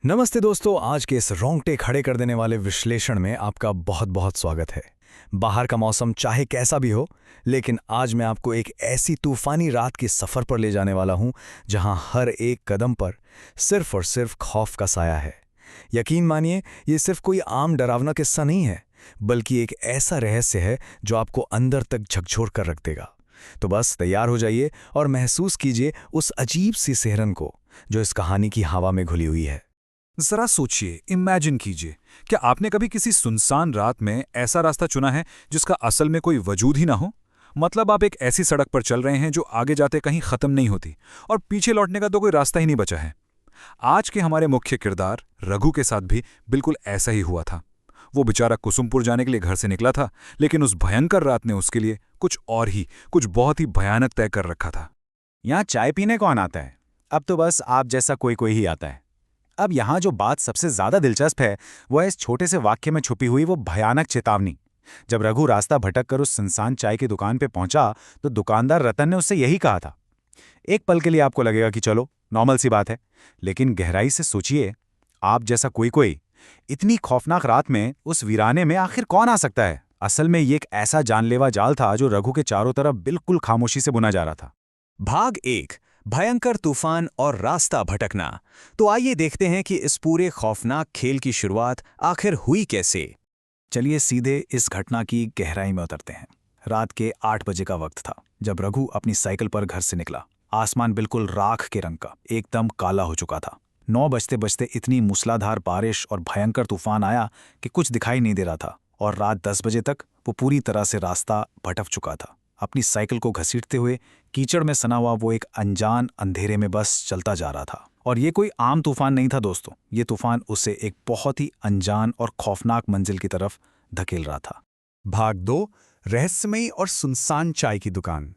नमस्ते दोस्तों, आज के इस रोंगटे खड़े कर देने वाले विश्लेषण में आपका बहुत बहुत स्वागत है। बाहर का मौसम चाहे कैसा भी हो, लेकिन आज मैं आपको एक ऐसी तूफानी रात के सफ़र पर ले जाने वाला हूं जहां हर एक कदम पर सिर्फ और सिर्फ खौफ का साया है। यकीन मानिए, ये सिर्फ कोई आम डरावना किस्सा नहीं है, बल्कि एक ऐसा रहस्य है जो आपको अंदर तक झकझोर कर रख देगा। तो बस तैयार हो जाइए और महसूस कीजिए उस अजीब सी सिहरन को जो इस कहानी की हवा में घुली हुई है। जरा सोचिए, इमेजिन कीजिए, क्या आपने कभी किसी सुनसान रात में ऐसा रास्ता चुना है जिसका असल में कोई वजूद ही ना हो। मतलब आप एक ऐसी सड़क पर चल रहे हैं जो आगे जाते कहीं खत्म नहीं होती और पीछे लौटने का तो कोई रास्ता ही नहीं बचा है। आज के हमारे मुख्य किरदार रघु के साथ भी बिल्कुल ऐसा ही हुआ था। वो बेचारा कुसुमपुर जाने के लिए घर से निकला था, लेकिन उस भयंकर रात ने उसके लिए कुछ बहुत ही भयानक तय कर रखा था। यहाँ चाय पीने कौन आता है? अब तो बस आप जैसा कोई कोई ही आता है। अब यहाँ जो बात सबसे ज्यादा दिलचस्प है वो है इस छोटे से वाक्य में छुपी हुई वो भयानक चेतावनी। जब रघु रास्ता भटक कर उस सुनसान चाय की दुकान पे पहुंचा तो दुकानदार रतन ने उससे यही कहा था। एक पल के लिए आपको लगेगा कि चलो नॉर्मल सी बात है, लेकिन गहराई से सोचिए, आप जैसा कोई कोई इतनी खौफनाक रात में उस वीराने में आखिर कौन आ सकता है? असल में ये एक ऐसा जानलेवा जाल था जो रघु के चारों तरफ बिल्कुल खामोशी से बुना जा रहा था। भाग 1, भयंकर तूफान और रास्ता भटकना। तो आइए देखते हैं कि इस पूरे खौफनाक खेल की शुरुआत आखिर हुई कैसे। चलिए सीधे इस घटना की गहराई में उतरते हैं। रात के 8 बजे का वक्त था जब रघु अपनी साइकिल पर घर से निकला। आसमान बिल्कुल राख के रंग का, एकदम काला हो चुका था। 9 बजते बजते इतनी मूसलाधार बारिश और भयंकर तूफान आया कि कुछ दिखाई नहीं दे रहा था, और रात 10 बजे तक वो पूरी तरह से रास्ता भटक चुका था। अपनी साइकिल को घसीटते हुए कीचड़ में सना हुआ वो एक अनजान अंधेरे में बस चलता जा रहा था। और ये कोई आम तूफान नहीं था दोस्तों, ये तूफान उसे एक बहुत ही अनजान और खौफनाक मंजिल की तरफ धकेल रहा था। भाग 2, रहस्यमयी और सुनसान चाय की दुकान।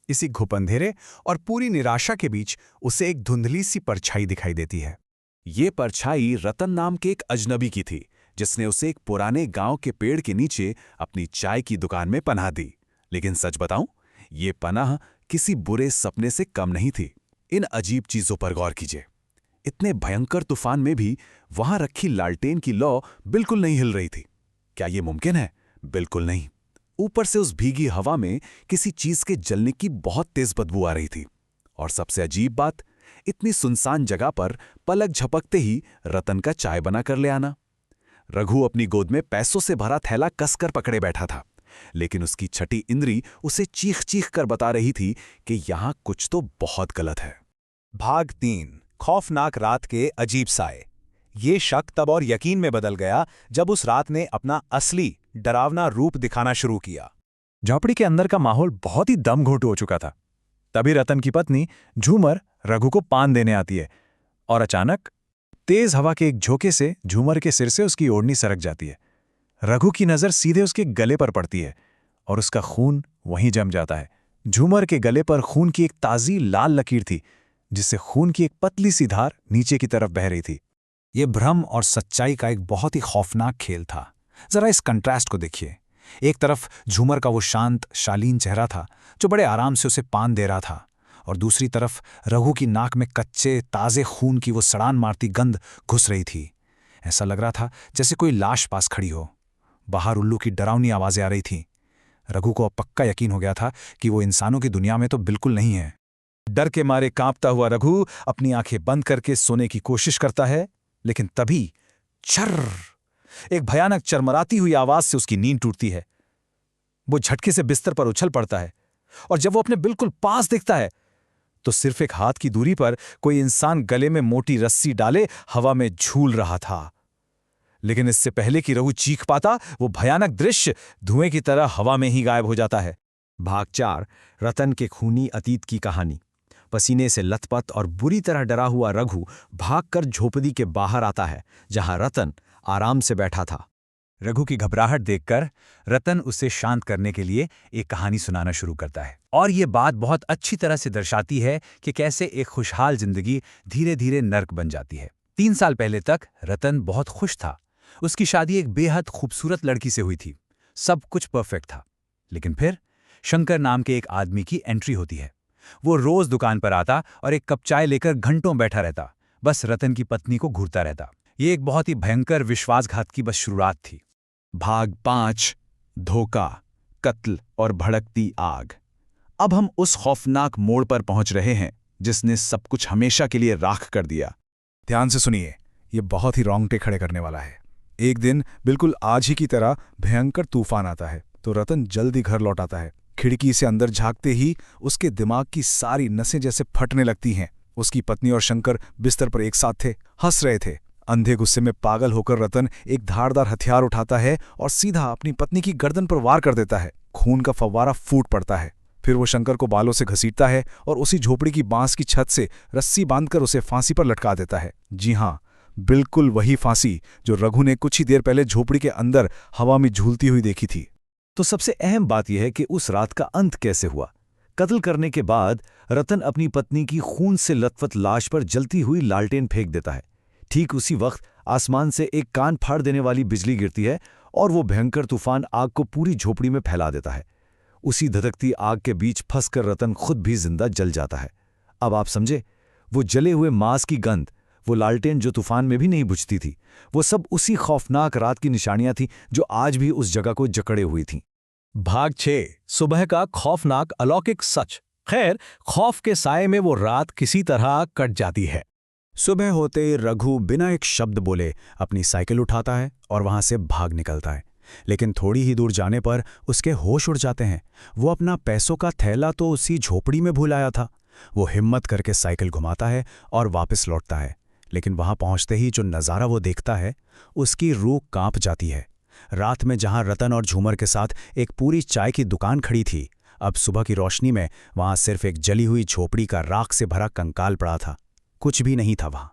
इसी घुप अंधेरे और पूरी निराशा के बीच उसे एक धुंधली सी परछाई दिखाई देती है। ये परछाई रतन नाम के एक अजनबी की थी, जिसने उसे एक पुराने गांव के पेड़ के नीचे अपनी चाय की दुकान में पनाह दी। लेकिन सच बताऊं, ये पनाह किसी बुरे सपने से कम नहीं थी। इन अजीब चीजों पर गौर कीजिए। इतने भयंकर तूफान में भी वहां रखी लालटेन की लौ बिल्कुल नहीं हिल रही थी। क्या ये मुमकिन है? बिल्कुल नहीं। ऊपर से उस भीगी हवा में किसी चीज के जलने की बहुत तेज बदबू आ रही थी। और सबसे अजीब बात, इतनी सुनसान जगह पर पलक झपकते ही रतन का चाय बना कर ले आना। रघु अपनी गोद में पैसों से भरा थैला कसकर पकड़े बैठा था, लेकिन उसकी छठी इंद्री उसे चीख चीख कर बता रही थी कि यहां कुछ तो बहुत गलत है। भाग 3, खौफनाक रात के अजीब साए। ये शक तब और यकीन में बदल गया जब उस रात ने अपना असली डरावना रूप दिखाना शुरू किया। झोपड़ी के अंदर का माहौल बहुत ही दम घोंटू हो चुका था। तभी रतन की पत्नी झूमर रघु को पान देने आती है, और अचानक तेज हवा के एक झोंके से झूमर के सिर से उसकी ओढ़नी सरक जाती है। रघु की नजर सीधे उसके गले पर पड़ती है और उसका खून वहीं जम जाता है। झूमर के गले पर खून की एक ताजी लाल लकीर थी, जिससे खून की एक पतली सी धार नीचे की तरफ बह रही थी। यह भ्रम और सच्चाई का एक बहुत ही खौफनाक खेल था। जरा इस कंट्रास्ट को देखिए। एक तरफ झूमर का वो शांत शालीन चेहरा था जो बड़े आराम से उसे पान दे रहा था, और दूसरी तरफ रघु की नाक में कच्चे ताजे खून की वो सड़ान मारती गंध घुस रही थी। ऐसा लग रहा था जैसे कोई लाश पास खड़ी हो। बाहर उल्लू की डरावनी आवाजें आ रही थीं। रघु को अब पक्का यकीन हो गया था कि वो इंसानों की दुनिया में तो बिल्कुल नहीं है। डर के मारे कांपता हुआ रघु अपनी आंखें बंद करके सोने की कोशिश करता है, लेकिन तभी छर्र, एक भयानक चरमराती हुई आवाज से उसकी नींद टूटती है। वो झटके से बिस्तर पर उछल पड़ता है, और जब वो अपने बिल्कुल पास देखता है तो सिर्फ एक हाथ की दूरी पर कोई इंसान गले में मोटी रस्सी डाले हवा में झूल रहा था। लेकिन इससे पहले कि रघु चीख पाता, वो भयानक दृश्य धुएं की तरह हवा में ही गायब हो जाता है। भाग 4, रतन के खूनी अतीत की कहानी। पसीने से लथपथ और बुरी तरह डरा हुआ रघु भागकर झोपड़ी के बाहर आता है, जहां रतन आराम से बैठा था। रघु की घबराहट देखकर रतन उसे शांत करने के लिए एक कहानी सुनाना शुरू करता है, और ये बात बहुत अच्छी तरह से दर्शाती है कि कैसे एक खुशहाल जिंदगी धीरे धीरे नर्क बन जाती है। 3 साल पहले तक रतन बहुत खुश था। उसकी शादी एक बेहद खूबसूरत लड़की से हुई थी। सब कुछ परफेक्ट था। लेकिन फिर शंकर नाम के एक आदमी की एंट्री होती है। वो रोज दुकान पर आता और एक कप चाय लेकर घंटों बैठा रहता। बस रतन की पत्नी को घूरता रहता। ये एक बहुत ही भयंकर विश्वासघात की बस शुरुआत थी। भाग 5 धोखा, कत्ल और भड़कती आग। अब हम उस खौफनाक मोड़ पर पहुंच रहे हैं जिसने सब कुछ हमेशा के लिए राख कर दिया। ध्यान से सुनिए, ये बहुत ही रोंगटे खड़े करने वाला है। एक दिन बिल्कुल आज ही की तरह भयंकर तूफान आता है तो रतन जल्दी घर लौट आता है। खिड़की से अंदर झांकते ही उसके दिमाग की सारी नसें जैसे फटने लगती हैं। उसकी पत्नी और शंकर बिस्तर पर एक साथ थे, हंस रहे थे। अंधे गुस्से में पागल होकर रतन एक धारदार हथियार उठाता है और सीधा अपनी पत्नी की गर्दन पर वार कर देता है। खून का फव्वारा फूट पड़ता है। फिर वो शंकर को बालों से घसीटता है और उसी झोपड़ी की बांस की छत से रस्सी बांधकर उसे फांसी पर लटका देता है। जी हाँ, बिल्कुल वही फांसी जो रघु ने कुछ ही देर पहले झोपड़ी के अंदर हवा में झूलती हुई देखी थी। तो सबसे अहम बात यह है कि उस रात का अंत कैसे हुआ। कत्ल करने के बाद रतन अपनी पत्नी की खून से लथपथ लाश पर जलती हुई लालटेन फेंक देता है। ठीक उसी वक्त आसमान से एक कान फाड़ देने वाली बिजली गिरती है और वो भयंकर तूफान आग को पूरी झोपड़ी में फैला देता है। उसी धधकती आग के बीच फंसकर रतन खुद भी जिंदा जल जाता है। अब आप समझे, वो जले हुए मांस की गंध, वो लालटेन जो तूफान में भी नहीं बुझती थी, वो सब उसी खौफनाक रात की निशानियां थीं जो आज भी उस जगह को जकड़े हुई थीं। भाग 6 सुबह का खौफनाक अलौकिक सच। खैर, खौफ के साए में वो रात किसी तरह कट जाती है। सुबह होते रघु बिना एक शब्द बोले अपनी साइकिल उठाता है और वहां से भाग निकलता है। लेकिन थोड़ी ही दूर जाने पर उसके होश उड़ जाते हैं। वो अपना पैसों का थैला तो उसी झोपड़ी में भूल आया था। वो हिम्मत करके साइकिल घुमाता है और वापस लौटता है। लेकिन वहां पहुंचते ही जो नज़ारा वो देखता है, उसकी रूह कांप जाती है। रात में जहां रतन और झूमर के साथ एक पूरी चाय की दुकान खड़ी थी, अब सुबह की रोशनी में वहां सिर्फ एक जली हुई झोपड़ी का राख से भरा कंकाल पड़ा था। कुछ भी नहीं था वहां।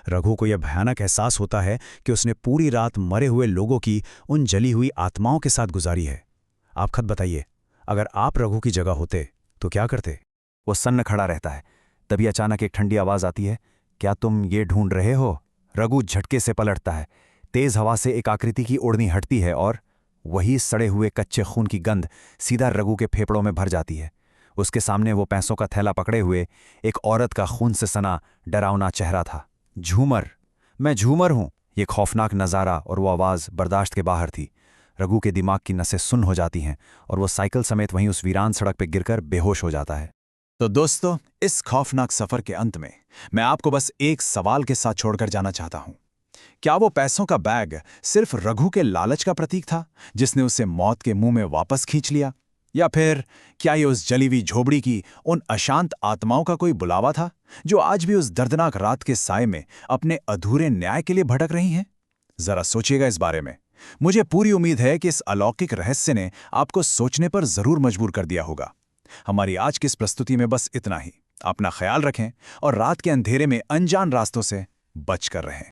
रघु को यह भयानक एहसास होता है कि उसने पूरी रात मरे हुए लोगों की उन जली हुई आत्माओं के साथ गुजारी है। आप खुद बताइए, अगर आप रघु की जगह होते तो क्या करते? वो सन्न खड़ा रहता है। तभी अचानक एक ठंडी आवाज आती है, क्या तुम ये ढूंढ रहे हो? रघु झटके से पलटता है। तेज हवा से एक आकृति की ओढ़नी हटती है और वही सड़े हुए कच्चे खून की गंध सीधा रघु के फेफड़ों में भर जाती है। उसके सामने वो पैसों का थैला पकड़े हुए एक औरत का खून से सना डरावना चेहरा था। झूमर, मैं झूमर हूं। ये खौफनाक नज़ारा और वो आवाज़ बर्दाश्त के बाहर थी। रघु के दिमाग की नसें सुन्न हो जाती हैं और वो साइकिल समेत वहीं उस वीरान सड़क पर गिरकर बेहोश हो जाता है। तो दोस्तों, इस खौफनाक सफर के अंत में मैं आपको बस एक सवाल के साथ छोड़कर जाना चाहता हूं। क्या वो पैसों का बैग सिर्फ रघु के लालच का प्रतीक था जिसने उसे मौत के मुंह में वापस खींच लिया, या फिर क्या ये उस जली हुई झोपड़ी की उन अशांत आत्माओं का कोई बुलावा था जो आज भी उस दर्दनाक रात के साए में अपने अधूरे न्याय के लिए भटक रही हैं? जरा सोचिएगा इस बारे में। मुझे पूरी उम्मीद है कि इस अलौकिक रहस्य ने आपको सोचने पर जरूर मजबूर कर दिया होगा। हमारी आज की इस प्रस्तुति में बस इतना ही। अपना ख्याल रखें और रात के अंधेरे में अनजान रास्तों से बच कर रहें।